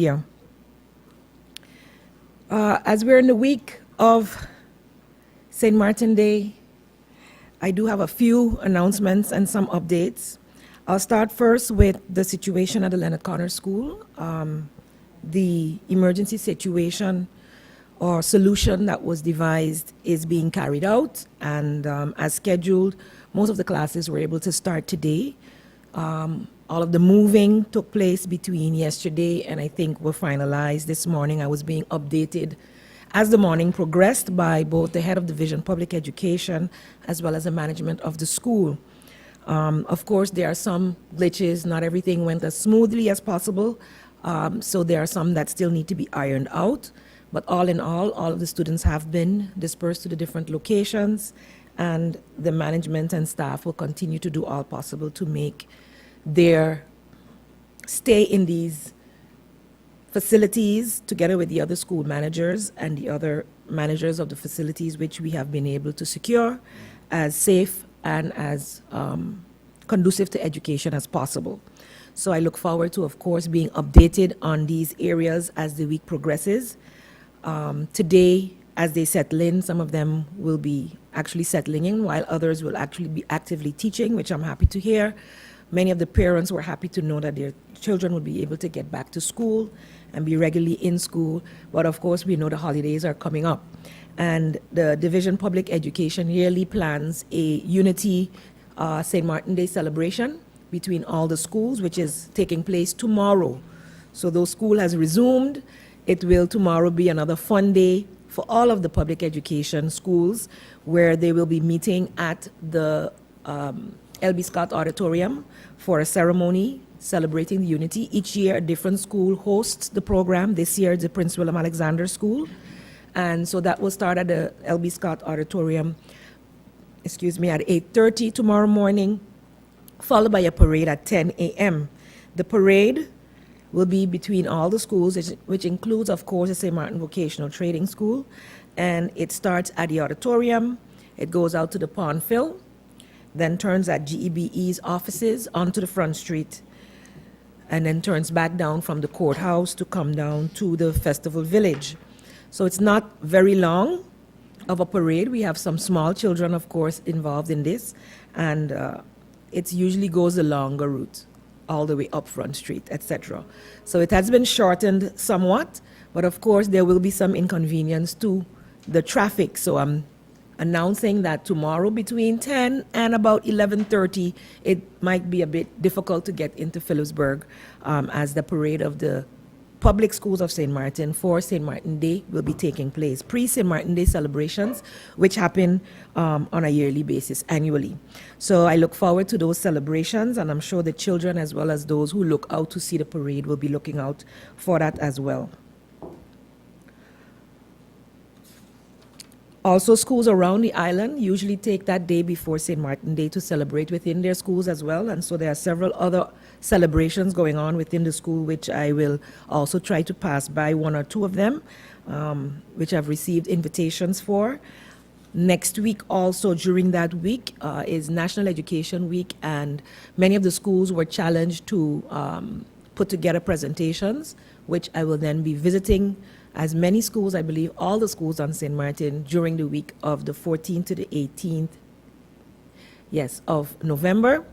media. As we're in the week of St. Martin Day, I do have a few announcements and some updates. I'll start first with the situation at the Leonard Connor School. The emergency situation or solution that was devised is being carried out, and as scheduled, most of the classes were able to start today. All of the moving took place between yesterday and I think were finalized this morning. I was being updated as the morning progressed by both the head of Division Public Education as well as the management of the school. Of course, there are some glitches. Not everything went as smoothly as possible, so there are some that still need to be ironed out. But all in all of the students have been dispersed to the different locations, and the management and staff will continue to do all possible to make their stay in these facilities, together with the other school managers and the other managers of the facilities which we have been able to secure, as safe and as conducive to education as possible. So I look forward to, of course, being updated on these areas as the week progresses. Today, as they settle in, some of them will be actually settling in, while others will actually be actively teaching, which I'm happy to hear. Many of the parents were happy to know that their children would be able to get back to school and be regularly in school. But of course, we know the holidays are coming up. And the Division Public Education yearly plans a Unity St. Martin Day celebration between all the schools, which is taking place tomorrow. So though school has resumed, it will tomorrow be another fun day for all of the public education schools, where they will be meeting at the L.B. Scott Auditorium for a ceremony celebrating the unity. Each year, a different school hosts the program. This year, it's the Prince William Alexander School. And so that will start at the L.B. Scott Auditorium, at 8:30 tomorrow morning, followed by a parade at 10 a.m. The parade will be between all the schools, which includes, of course, the St. Martin Vocational Trading School. And it starts at the auditorium. It goes out to the Pondville, then turns at GEBE's offices onto the front street, and then turns back down from the courthouse to come down to the Festival Village. So it's not very long of a parade. We have some small children, of course, involved in this, and it usually goes a longer route, all the way up Front Street, etc. So it has been shortened somewhat, but of course there will be some inconvenience to the traffic. So I'm announcing that tomorrow between 10 and about 11:30, it might be a bit difficult to get into Phillipsburg, as the parade of the public schools of St. Martin for St. Martin Day will be taking place. Pre-St. Martin Day celebrations, which happen on a yearly basis, annually. So I look forward to those celebrations, and I'm sure the children, as well as those who look out to see the parade, will be looking out for that as well. Also, schools around the island usually take that day before St. Martin Day to celebrate within their schools as well, and so there are several other celebrations going on within the school, which I will also try to pass by one or two of them, which I've received invitations for. Next week, also during that week, is National Education Week, and many of the schools were challenged to put together presentations, which I will then be visiting as many schools, I believe all the schools on St. Martin, during the week of the 14th to the 18th, of November,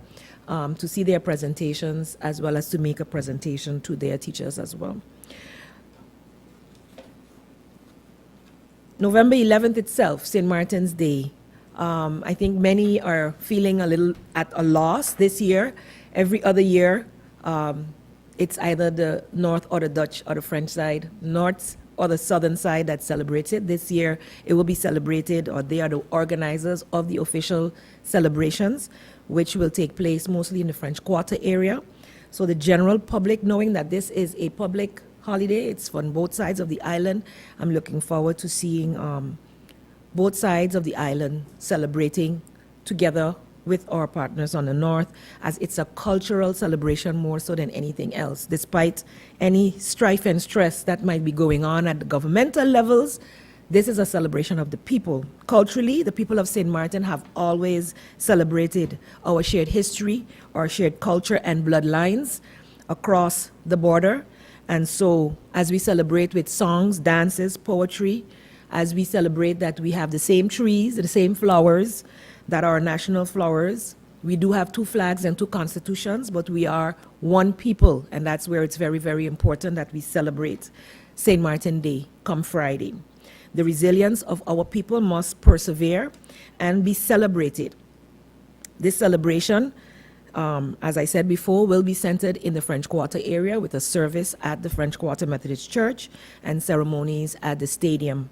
to see their presentations, as well as to make a presentation to their teachers as well. November 11th itself, St. Martin's Day. I think many are feeling a little at a loss this year. Every other year, it's either the North or the Dutch or the French side, North or the Southern side that celebrates it. This year, it will be celebrated, or they are the organizers of the official celebrations, which will take place mostly in the French Quarter area. So the general public, knowing that this is a public holiday, it's on both sides of the island, I'm looking forward to seeing both sides of the island celebrating together with our partners on the north, as it's a cultural celebration more so than anything else. Despite any strife and stress that might be going on at the governmental levels, this is a celebration of the people. Culturally, the people of St. Martin have always celebrated our shared history, our shared culture and bloodlines across the border. And so, as we celebrate with songs, dances, poetry, as we celebrate that we have the same trees, the same flowers that are national flowers, we do have two flags and two constitutions, but we are one people, and that's where it's very, very important that we celebrate St. Martin Day come Friday. The resilience of our people must persevere and be celebrated. This celebration, as I said before, will be centered in the French Quarter area with a service at the French Quarter Methodist Church and ceremonies at the stadium.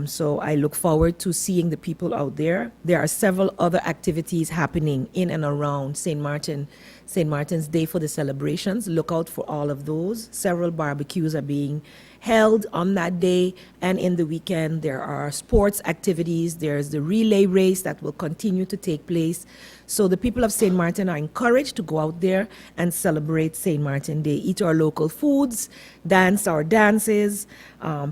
So I look forward to seeing the people out there. There are several other activities happening in and around St. Martin's Day for the celebrations. Look out for all of those. Several barbecues are being held on that day, and in the weekend there are sports activities. There's the relay race that will continue to take place. So the people of St. Martin are encouraged to go out there and celebrate St. Martin Day, eat our local foods, dance our dances,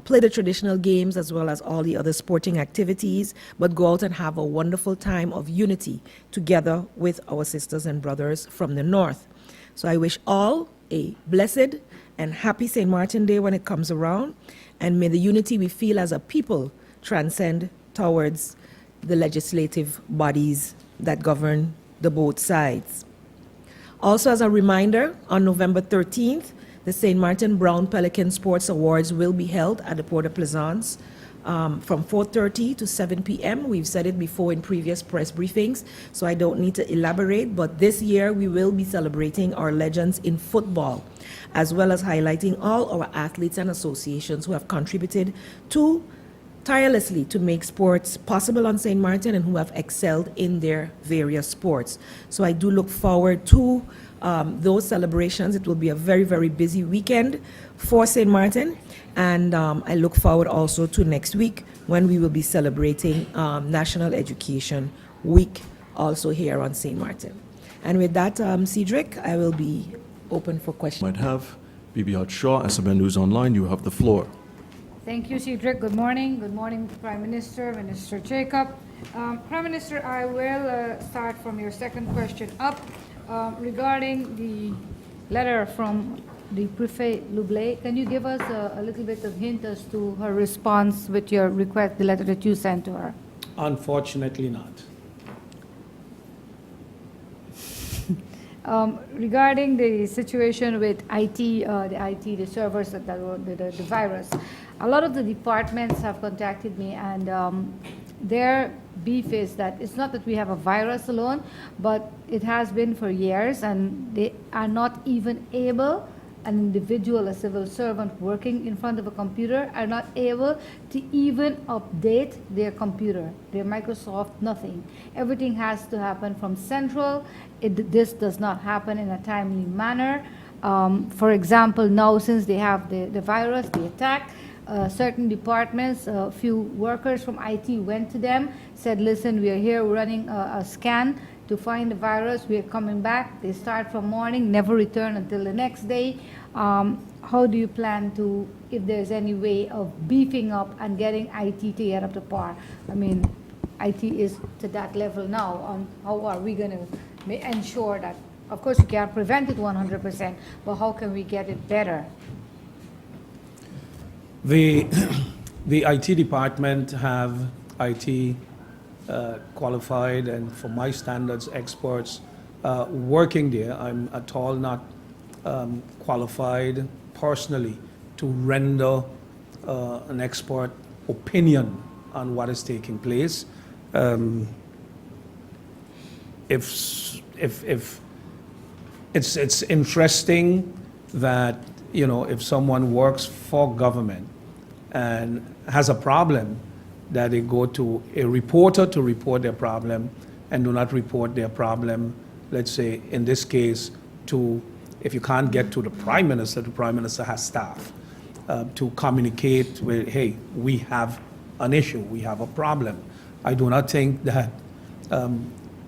play the traditional games as well as all the other sporting activities, but go out and have a wonderful time of unity together with our sisters and brothers from the north. So I wish all a blessed and happy St. Martin Day when it comes around, and may the unity we feel as a people transcend towards the legislative bodies that govern the both sides. Also, as a reminder, on November 13th, the St. Martin Brown Pelican Sports Awards will be held at the Port of Plaisance from 4:30 to 7 p.m. We've said it before in previous press briefings, so I don't need to elaborate, but this year we will be celebrating our legends in football, as well as highlighting all our athletes and associations who have contributed tirelessly to make sports possible on St. Martin and who have excelled in their various sports. So I do look forward to those celebrations. It will be a very, very busy weekend for St. Martin, and I look forward also to next week when we will be celebrating National Education Week also here on St. Martin. And with that, Cedric, I will be open for questions. Might have Bibi Shaw, SMN News Online, you have the floor. Thank you, Cedric. Good morning. Good morning, Prime Minister, Minister Jacob. Prime Minister, I will start from your second question up regarding the letter from the Prefet Lublé. Can you give us a little bit of hint as to her response with your request, the letter that you sent to her? Unfortunately not. Regarding the situation with IT, the servers, the virus, a lot of the departments have contacted me, and their beef is that it's not that we have a virus alone, but it has been for years, and they are not even able, an individual, a civil servant working in front of a computer, are not able to even update their computer, their Microsoft, nothing. Everything has to happen from central. This does not happen in a timely manner. For example, now since they have the virus, the attack, certain departments, a few workers from IT went to them, said, listen, we are here running a scan to find the virus. We are coming back. They start from morning, never return until the next day. How do you plan to, if there's any way of beefing up and getting IT to get up to par? I mean, IT is to that level now. On how are we going to ensure that, of course, you can't prevent it 100%, but how can we get it better? The IT department have IT qualified and, for my standards, experts working there. I'm at all not qualified personally to render an expert opinion on what is taking place. If it's interesting that, you know, if someone works for government and has a problem, that they go to a reporter to report their problem and do not report their problem, let's say, in this case, to, if you can't get to the Prime Minister, the Prime Minister has staff to communicate with, hey, we have an issue, we have a problem. I do not think that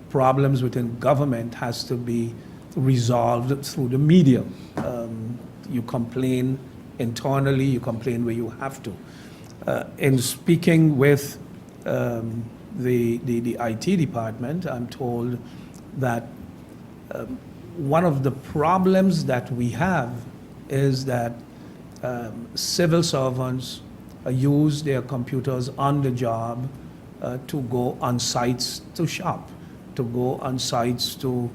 problems within government has to be resolved through the media. You complain internally, you complain where you have to. In speaking with the IT department, I'm told that one of the problems that we have is that civil servants use their computers on the job to go on sites to shop, to go on sites to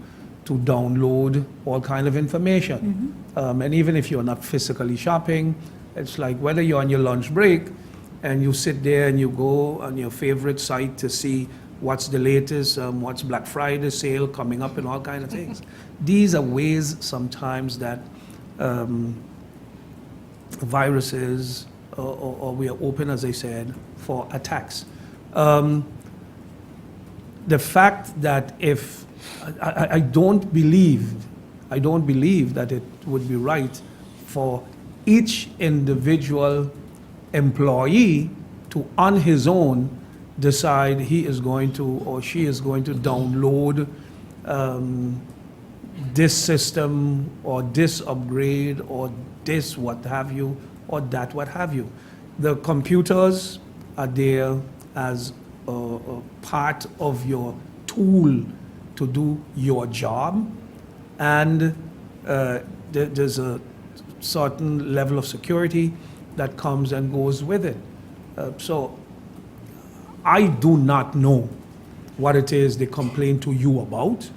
download all kind of information. And even if you're not physically shopping, it's like whether you're on your lunch break and you sit there and you go on your favorite site to see what's the latest, what's Black Friday sale coming up and all kind of things. These are ways sometimes that viruses, or we are open, as I said, for attacks. The fact that if, I don't believe that it would be right for each individual employee to, on his own, decide he is going to or she is going to download this system or this upgrade or this what have you or that what have you. The computers are there as a part of your tool to do your job, and there's a certain level of security that comes and goes with it. So I do not know what it is they complain to you about,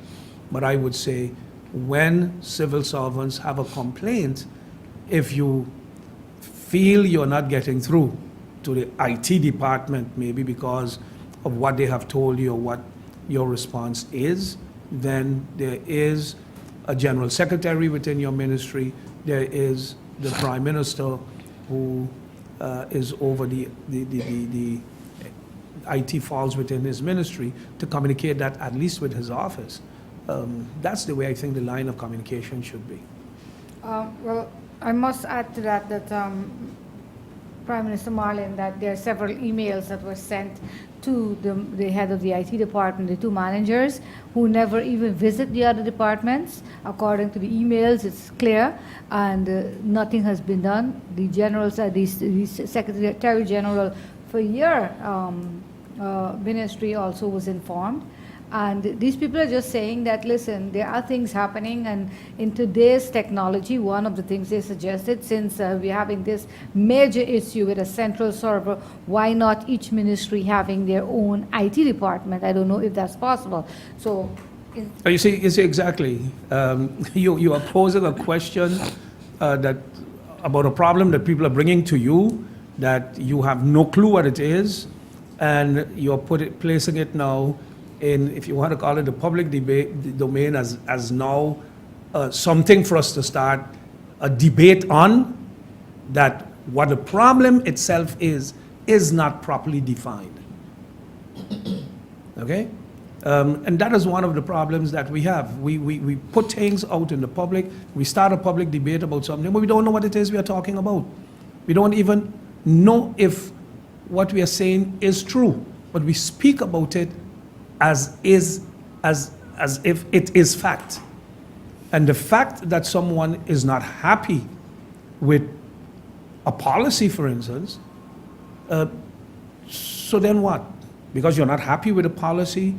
but I would say when civil servants have a complaint, if you feel you're not getting through to the IT department, maybe because of what they have told you or what your response is, then there is a general secretary within your ministry, there is the prime minister who is over the IT falls within his ministry to communicate that at least with his office. That's the way I think the line of communication should be. Well, I must add to that Prime Minister Marlin, that there are several emails that were sent to the head of the IT department, the two managers, who never even visit the other departments. According to the emails, it's clear, and nothing has been done. The generals, the Secretary General for your ministry also was informed. And these people are just saying that, listen, there are things happening, and in today's technology, one of the things they suggested, since we're having this major issue with a central server, why not each ministry having their own IT department? I don't know if that's possible. So, You see exactly. You are posing a question that about a problem that people are bringing to you that you have no clue what it is, and you're placing it now in, if you want to call it, the public debate domain as now something for us to start a debate on, that what the problem itself is not properly defined. Okay? And that is one of the problems that we have. We put things out in the public, we start a public debate about something, but we don't know what it is we are talking about. We don't even know if what we are saying is true, but we speak about it as if it is fact. And the fact that someone is not happy with a policy, for instance, so then what? Because you're not happy with the policy,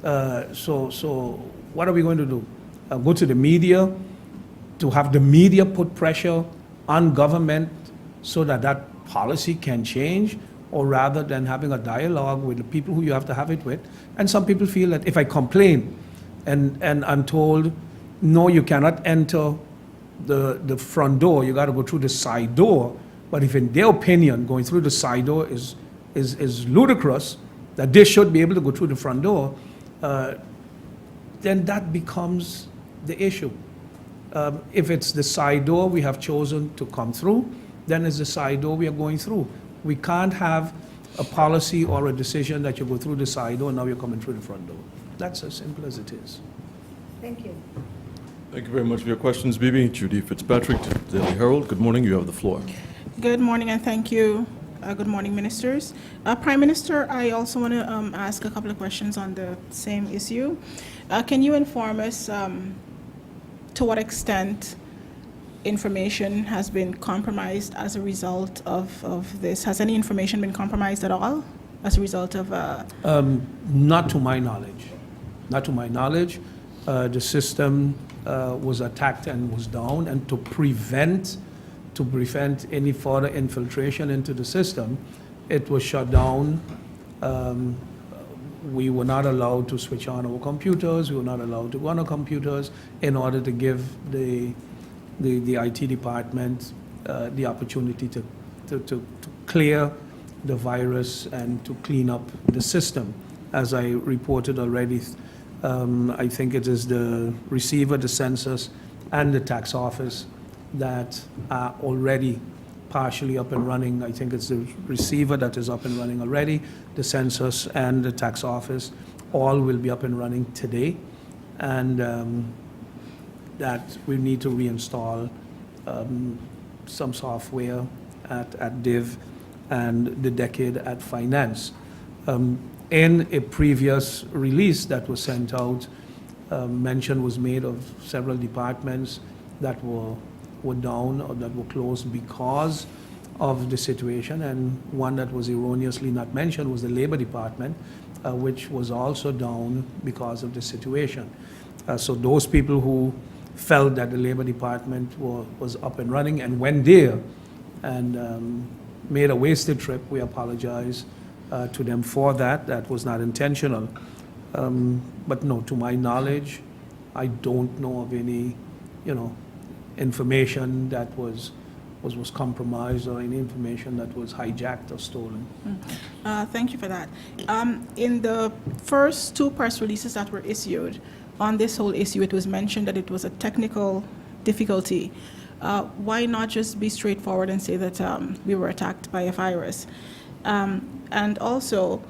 so what are we going to do? Go to the media to have the media put pressure on government so that that policy can change, or rather than having a dialogue with the people who you have to have it with. And some people feel that if I complain and I'm told, no, you cannot enter the front door, you got to go through the side door. But if in their opinion going through the side door is ludicrous, that they should be able to go through the front door, then that becomes the issue. If it's the side door we have chosen to come through, then it's the side door we are going through. We can't have a policy or a decision that you go through the side door and now you're coming through the front door. That's as simple as it is. thank you. Thank you very much for your questions, Bibi. Judy Fitzpatrick, Daily Herald. Good morning. You have the floor. Good morning, and thank you. Good morning, ministers. Prime Minister, I also want to ask a couple of questions on the same issue. Can you inform us to what extent information has been compromised as a result of this? Has any information been compromised at all as a result of? Not to my knowledge. Not to my knowledge. The system was attacked and was down, and to prevent any further infiltration into the system, it was shut down. We were not allowed to switch on our computers. We were not allowed to run our computers in order to give the IT department the opportunity to clear the virus and to clean up the system. As I reported already, I think it is the receiver, the census, and the tax office that are already partially up and running. I think it's the receiver that is up and running already, the census and the tax office, all will be up and running today. And that we need to reinstall some software at DIV and the Decade at Finance. In a previous release that was sent out, mention was made of several departments that were down or that were closed because of the situation, and one that was erroneously not mentioned was the Labor Department, which was also down because of the situation. So those people who felt that the Labor Department was up and running and went there and made a wasted trip, we apologize to them for that. That was not intentional. But no, to my knowledge, I don't know of any, information that was compromised or any information that was hijacked or stolen. Thank you for that. In the first two press releases that were issued on this whole issue, it was mentioned that it was a technical difficulty. Why not just be straightforward and say that we were attacked by a virus? And also,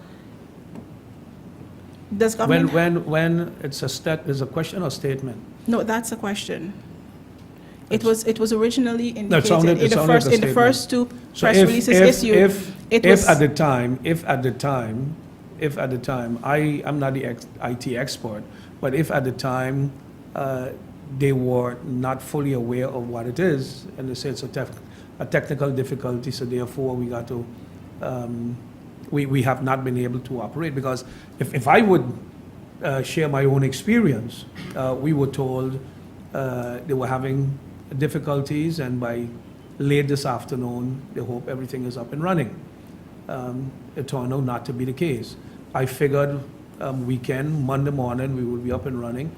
does government... When it's is a question or statement? No, that's a question. It was originally indicated sounded in the first two So press releases issued. If at the time, I'm not the IT expert, but if at the time they were not fully aware of what it is, and they say it's a technical difficulty, so therefore we got to, we have not been able to operate, because if I would share my own experience, we were told they were having difficulties, and by late this afternoon, they hope everything is up and running. It turned out not to be the case. I figured weekend, Monday morning, we would be up and running,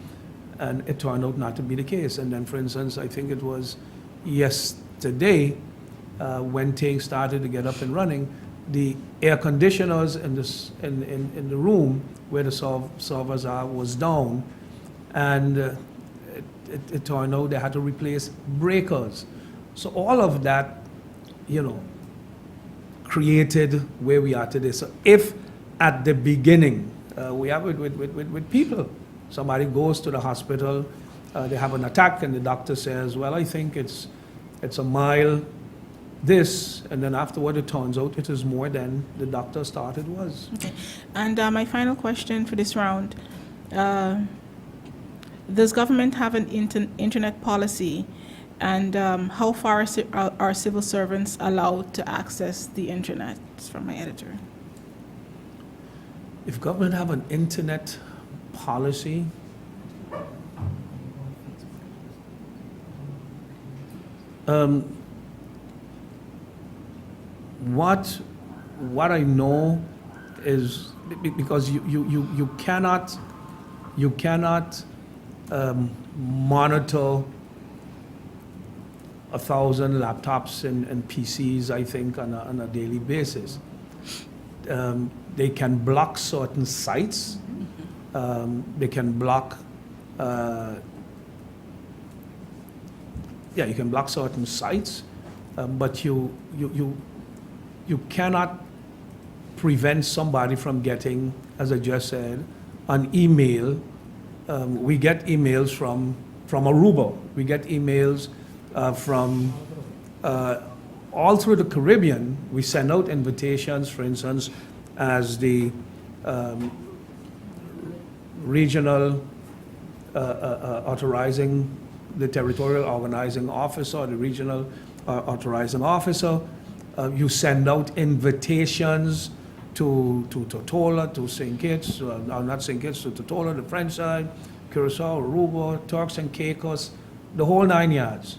and it turned out not to be the case. And then, for instance, I think it was yesterday, when things started to get up and running, the air conditioners in the room where the servers are was down, and it turned out they had to replace breakers. So all of that, created where we are today. So if at the beginning, we have it with people, somebody goes to the hospital, they have an attack, and the doctor says, well, I think it's a mild this, and then afterward it turns out it is more than the doctor thought it was. Okay. And my final question for this round, does government have an internet policy, and how far are civil servants allowed to access the internet? It's from my editor. If government have an internet policy, what I know is, because you cannot monitor 1,000 laptops and PCs, I think, on a daily basis. They can block certain sites. They can block, you can block certain sites, but you cannot prevent somebody from getting, as I just said, an email. We get emails from Aruba. We get emails from all through the Caribbean. We send out invitations, for instance, as the regional authorizing, the territorial organizing officer, the regional authorizing officer. You send out invitations to Tortola, to St. Kitts, not St. Kitts, to Tortola, the French side, Curacao, Aruba, Turks and Caicos, the whole 9 yards.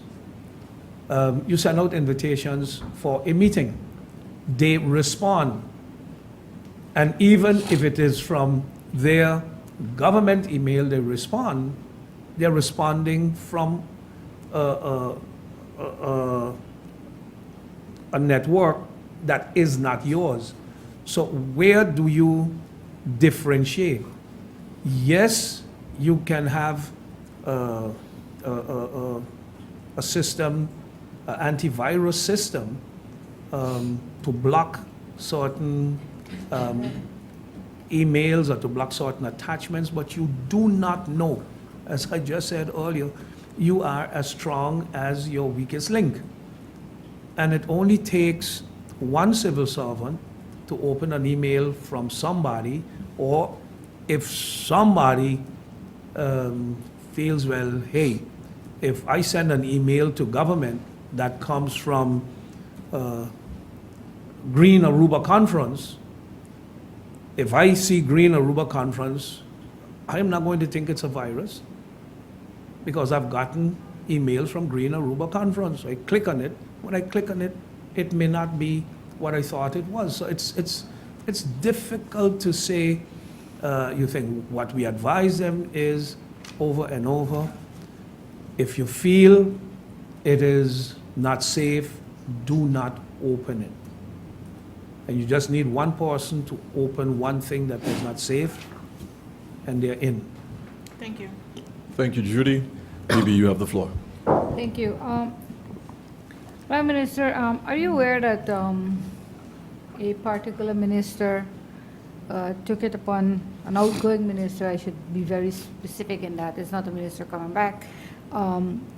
You send out invitations for a meeting. They respond. And even if it is from their government email, they respond, they're responding from a network that is not yours. So where do you differentiate? Yes, you can have a system, an antivirus system, to block certain emails or to block certain attachments, but you do not know. As I just said earlier, you are as strong as your weakest link. And it only takes one civil servant to open an email from somebody, or if somebody feels, well, hey, if I send an email to government that comes from Green Aruba Conference, if I see Green Aruba Conference, I am not going to think it's a virus because I've gotten emails from Green Aruba Conference. I click on it. When I click on it, it may not be what I thought it was. So it's difficult to say. You think what we advise them is over and over. If you feel it is not safe, do not open it. And you just need one person to open one thing that is not safe, and they're in. Thank you. Thank you, Judy. Bibi, you have the floor. Thank you. Prime Minister, are you aware that a particular minister took it upon, an outgoing minister, I should be very specific in that, it's not a minister coming back,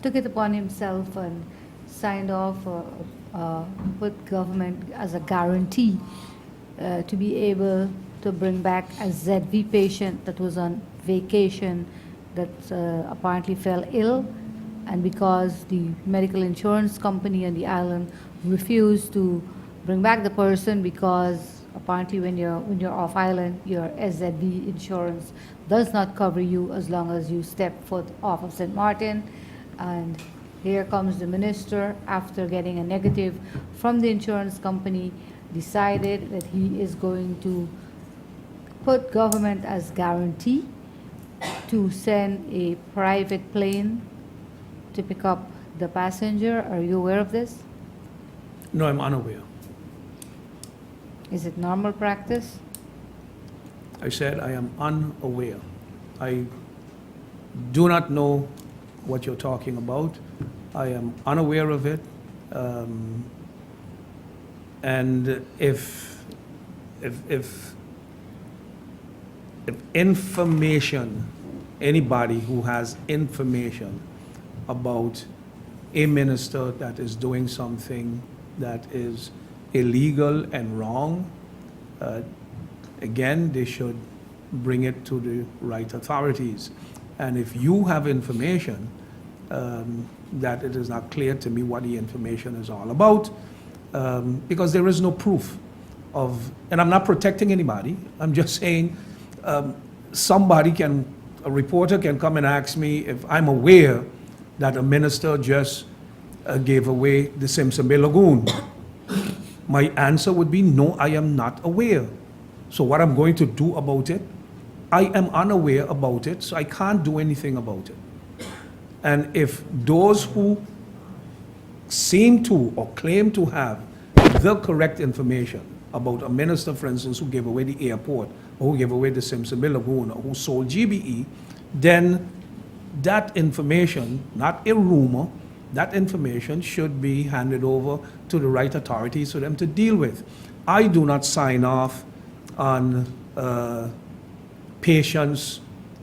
took it upon himself and signed off with government as a guarantee to be able to bring back a ZV patient that was on vacation that apparently fell ill, and because the medical insurance company on the island refused to bring back the person because apparently when you're off island, your SZV insurance does not cover you as long as you step foot off of St. Martin. And here comes the minister, after getting a negative from the insurance company, decided that he is going to put government as guarantee to send a private plane to pick up the passenger. Are you aware of this? No, I'm unaware. Is it normal practice? I said I am unaware. I do not know what you're talking about. I am unaware of it. And if information, anybody who has information about a minister that is doing something that is illegal and wrong, again, they should bring it to the right authorities. And if you have information that it is not clear to me what the information is all about, because there is no proof of, and I'm not protecting anybody, I'm just saying somebody can, a reporter can come and ask me if I'm aware that a minister just gave away the Simpson Bay Lagoon. My answer would be, no, I am not aware. So what I'm going to do about it, I am unaware about it, so I can't do anything about it. And if those who seem to or claim to have the correct information about a minister, for instance, who gave away the airport, or who gave away the Simpson Bay Lagoon, or who sold GBE, then that information, not a rumor, that information should be handed over to the right authorities for them to deal with. I do not sign off on patients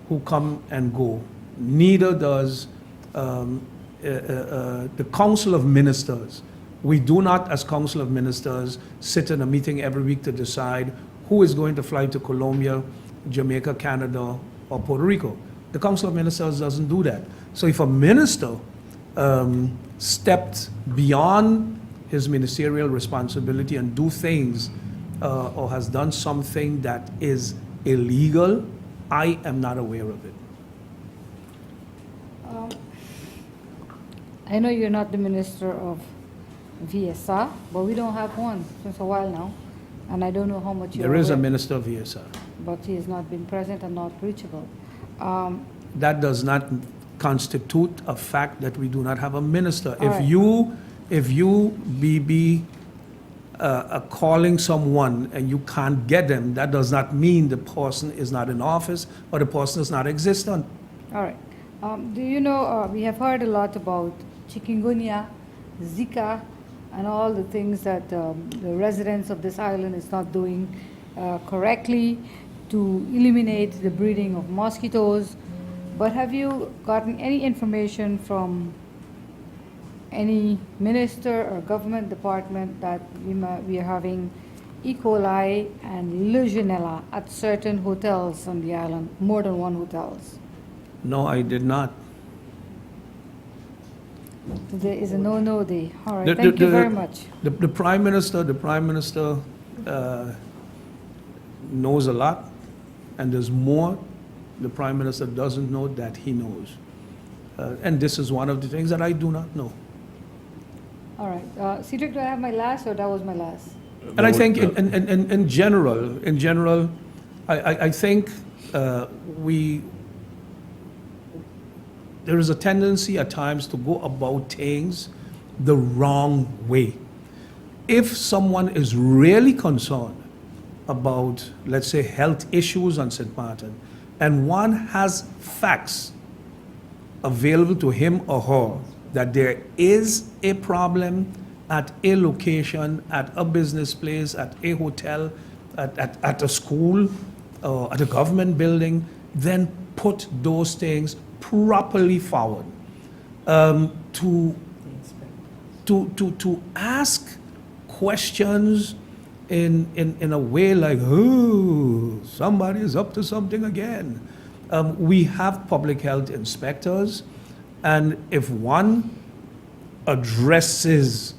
who come and go. Neither does the Council of Ministers. We do not, as Council of Ministers, sit in a meeting every week to decide who is going to fly to Colombia, Jamaica, Canada, or Puerto Rico. The Council of Ministers doesn't do that. So if a minister stepped beyond his ministerial responsibility and do things or has done something that is illegal, I am not aware of it. I know you're not the Minister of VSR, but we don't have one since a while now. And I don't know how much you're There is a aware, minister of VSR. but he has not been present and not reachable. That does not constitute a fact that we do not have a minister. All right. If you be calling someone and you can't get them, that does not mean the person is not in office or the person is not existent. All right. Do you know, we have heard a lot about chikungunya, Zika, and all the things that the residents of this island is not doing correctly to eliminate the breeding of mosquitoes. But have you gotten any information from any minister or government department that we are having E. coli and Legionella at certain hotels on the island, more than one hotels? No, I did not. There is a no-no day. All right, The- thank the- you very much. The prime minister knows a lot, and there's more the prime minister doesn't know that he knows. And this is one of the things that I do not know. All right. Cedric, do I have my last, or that was my last? And I think in general, I think there is a tendency at times to go about things the wrong way. If someone is really concerned about, let's say, health issues on St. Martin, and one has facts available to him or her that there is a problem at a location, at a business place, at a hotel, at a school, at a government building, then put those things properly forward. To ask questions in a way like, oh, somebody is up to something again. We have public health inspectors, and if one addresses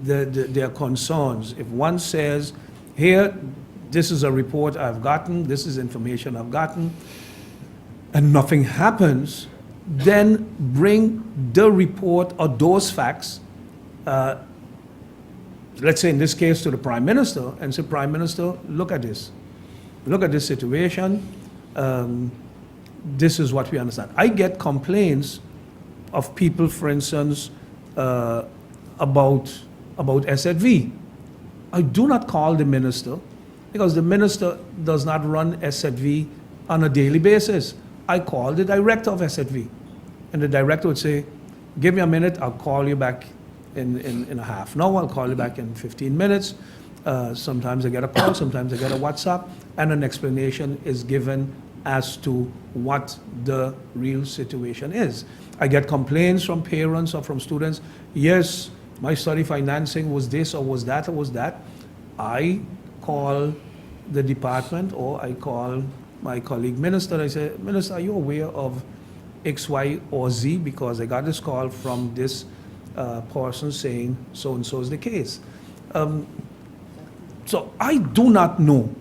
their concerns, if one says, here, this is a report I've gotten, this is information I've gotten, and nothing happens, then bring the report or those facts, let's say in this case to the Prime Minister, and say, Prime Minister, look at this. Look at this situation. This is what we understand. I get complaints of people, for instance, about SZV. I do not call the minister because the minister does not run SZV on a daily basis. I call the director of SZV, and the director would say, give me a minute, I'll call you back in a half an hour, I'll call you back in 15 minutes. Sometimes I get a call, sometimes I get a WhatsApp, and an explanation is given as to what the real situation is. I get complaints from parents or from students, yes, my study financing was this or was that or was that. I call the department or I call my colleague minister. I say, Minister, are you aware of X, Y, or Z? Because I got this call from this person saying so-and-so is the case. So I do not know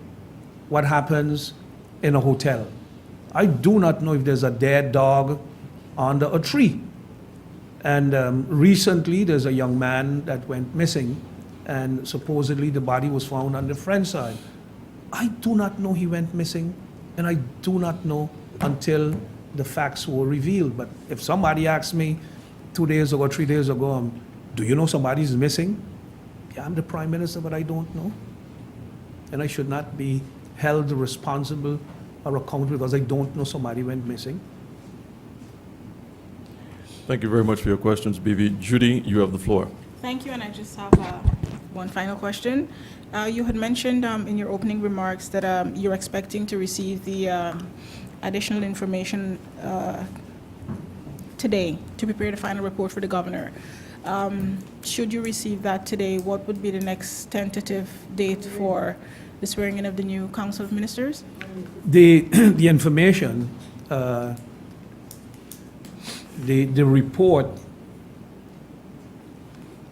what happens in a hotel. I do not know if there's a dead dog under a tree. And recently, there's a young man that went missing, and supposedly the body was found on the French side. I do not know he went missing, and I do not know until the facts were revealed. But if somebody asks me 2 days ago, 3 days ago, do you know somebody's missing? Yeah, I'm the Prime Minister, but I don't know. And I should not be held responsible or accountable because I don't know somebody went missing. Thank you very much for your questions, BB. Judy, you have the floor. Thank you, and I just have one final question. You had mentioned in your opening remarks that you're expecting to receive the additional information today to prepare the final report for the governor. Should you receive that today, what would be the next tentative date for the swearing in of the new Council of Ministers? The information, the report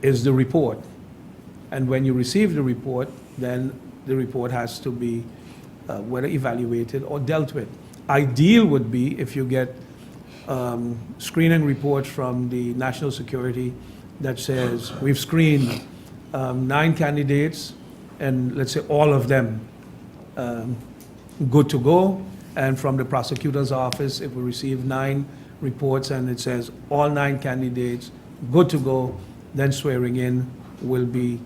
is the report. And when you receive the report, then the report has to be whether evaluated or dealt with. Ideal would be if you get screening report from the National Security that says we've screened 9 candidates, and let's say all of them good to go. And from the prosecutor's office, if we receive 9 reports and it says all 9 candidates good to go, then swearing in will be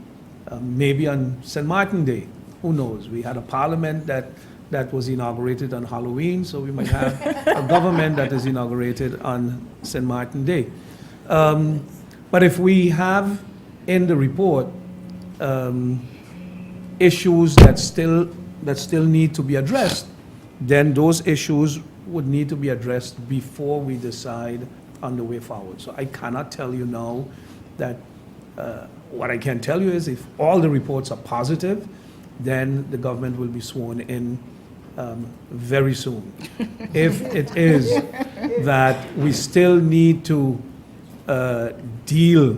maybe on St. Martin Day. Who knows? We had a parliament that was inaugurated on Halloween, so we might have a government that is inaugurated on St. Martin Day. But if we have in the report issues that still need to be addressed, then those issues would need to be addressed before we decide on the way forward. So I cannot tell you now that, what I can tell you is if all the reports are positive, then the government will be sworn in very soon. If it is that we still need to deal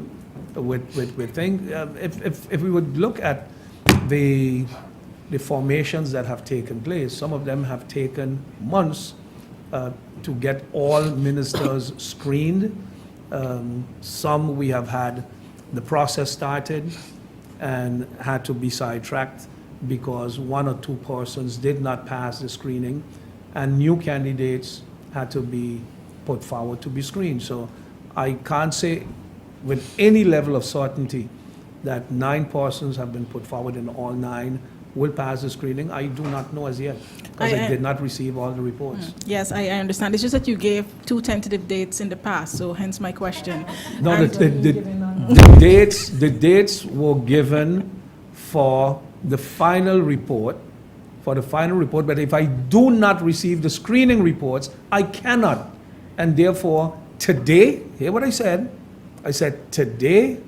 with things, if we would look at the formations that have taken place, some of them have taken months to get all ministers screened. Some we have had the process started and had to be sidetracked because 1 or 2 persons did not pass the screening, and new candidates had to be put forward to be screened. So I can't say with any level of certainty that 9 persons have been put forward and all 9 will pass the screening. I do not know as yet, because I did not receive all the reports. Yes, I understand. It's just that you gave 2 tentative dates in the past, so hence my question. No, And- the dates were given for the final report, but if I do not receive the screening reports, I cannot. And therefore, today, hear what I said? I said, today,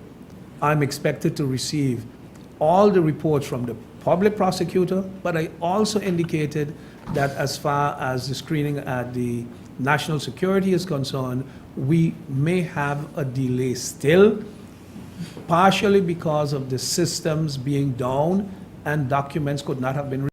I'm expected to receive all the reports from the public prosecutor, but I also indicated that as far as the screening at the national security is concerned, we may have a delay still, partially because of the systems being down and documents could not have been